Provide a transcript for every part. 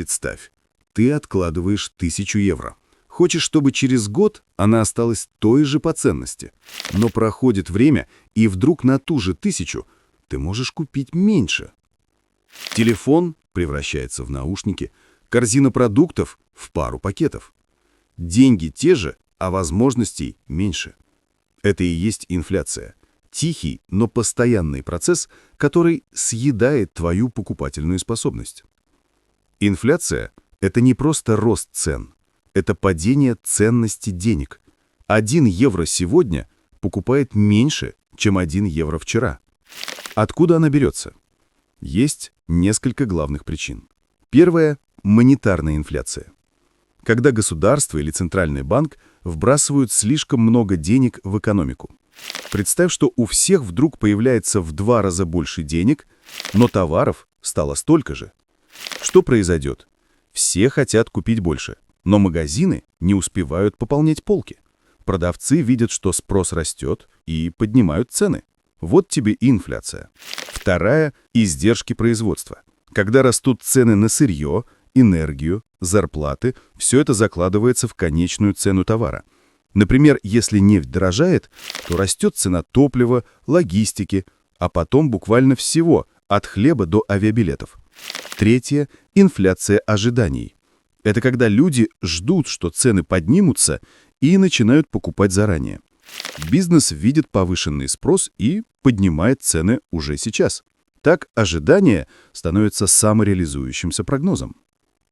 представь, ты откладываешь 1000 евро. Хочешь, чтобы через год она осталась той же по ценности. Но проходит время, и вдруг на ту же 1000 ты можешь купить меньше. Телефон превращается в наушники, корзина продуктов — в пару пакетов. Деньги те же, а возможностей меньше. Это и есть инфляция. Тихий, но постоянный процесс, который съедает твою покупательную способность. Инфляция — это не просто рост цен, это падение ценности денег. 1 евро сегодня покупает меньше, чем 1 евро вчера. Откуда она берется? Есть несколько главных причин. Первая — монетарная инфляция. Когда государство или центральный банк вбрасывают слишком много денег в экономику. Представь, что у всех вдруг появляется в 2 раза больше денег, но товаров стало столько же. Что произойдет? Все хотят купить больше, но магазины не успевают пополнять полки. Продавцы видят, что спрос растет, и поднимают цены. Вот тебе и инфляция. Вторая – издержки производства. Когда растут цены на сырье, энергию, зарплаты, все это закладывается в конечную цену товара. Например, если нефть дорожает, то растет цена топлива, логистики, а потом буквально всего, от хлеба до авиабилетов. Третье – инфляция ожиданий. Это когда люди ждут, что цены поднимутся, и начинают покупать заранее. Бизнес видит повышенный спрос и поднимает цены уже сейчас. Так ожидание становится самореализующимся прогнозом.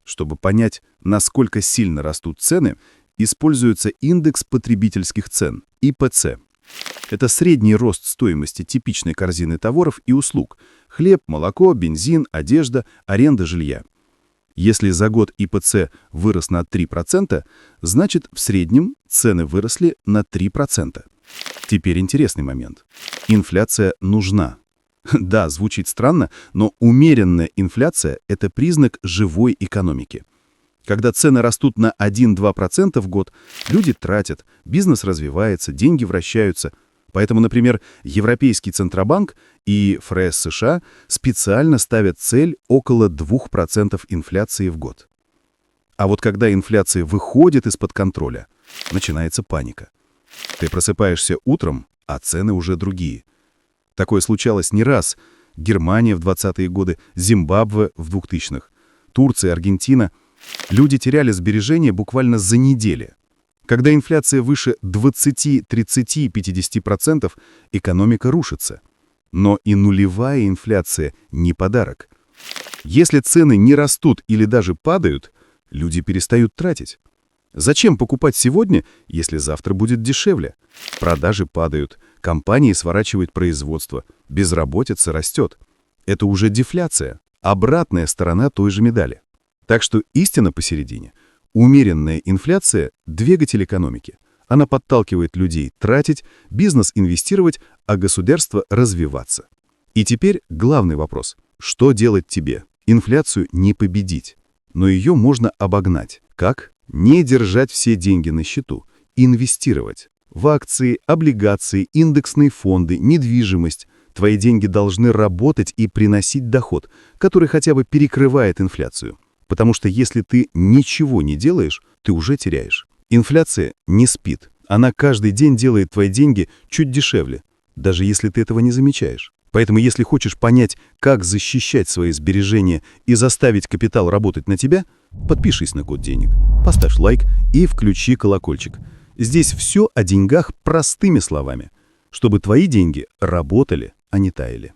Чтобы понять, насколько сильно растут цены, используется индекс потребительских цен, ИПЦ. Это средний рост стоимости типичной корзины товаров и услуг – хлеб, молоко, бензин, одежда, аренда жилья. Если за год ИПЦ вырос на 3%, значит, в среднем цены выросли на 3%. Теперь интересный момент. Инфляция нужна. Да, звучит странно, но умеренная инфляция – это признак живой экономики. Когда цены растут на 1-2% в год, люди тратят, бизнес развивается, деньги вращаются. Поэтому, например, Европейский Центробанк и ФРС США специально ставят цель около 2% инфляции в год. А вот когда инфляция выходит из-под контроля, начинается паника. Ты просыпаешься утром, а цены уже другие. Такое случалось не раз. Германия в 20-е годы, Зимбабве в 2000-х, Турция, Аргентина. Люди теряли сбережения буквально за неделю. Когда инфляция выше 20, 30, 50%, экономика рушится. Но и нулевая инфляция не подарок. Если цены не растут или даже падают, люди перестают тратить. Зачем покупать сегодня, если завтра будет дешевле? Продажи падают, компании сворачивают производство, безработица растет. Это уже дефляция, обратная сторона той же медали. Так что истина посередине. Умеренная инфляция – двигатель экономики. Она подталкивает людей тратить, бизнес инвестировать, а государство развиваться. И теперь главный вопрос. Что делать тебе? Инфляцию не победить, но ее можно обогнать. Как? Не держать все деньги на счету, инвестировать. В акции, облигации, индексные фонды, недвижимость. Твои деньги должны работать и приносить доход, который хотя бы перекрывает инфляцию. Потому что если ты ничего не делаешь, ты уже теряешь. Инфляция не спит. Она каждый день делает твои деньги чуть дешевле, даже если ты этого не замечаешь. Поэтому если хочешь понять, как защищать свои сбережения и заставить капитал работать на тебя, подпишись на Код денег, поставь лайк и включи колокольчик. Здесь все о деньгах простыми словами, чтобы твои деньги работали, а не таяли.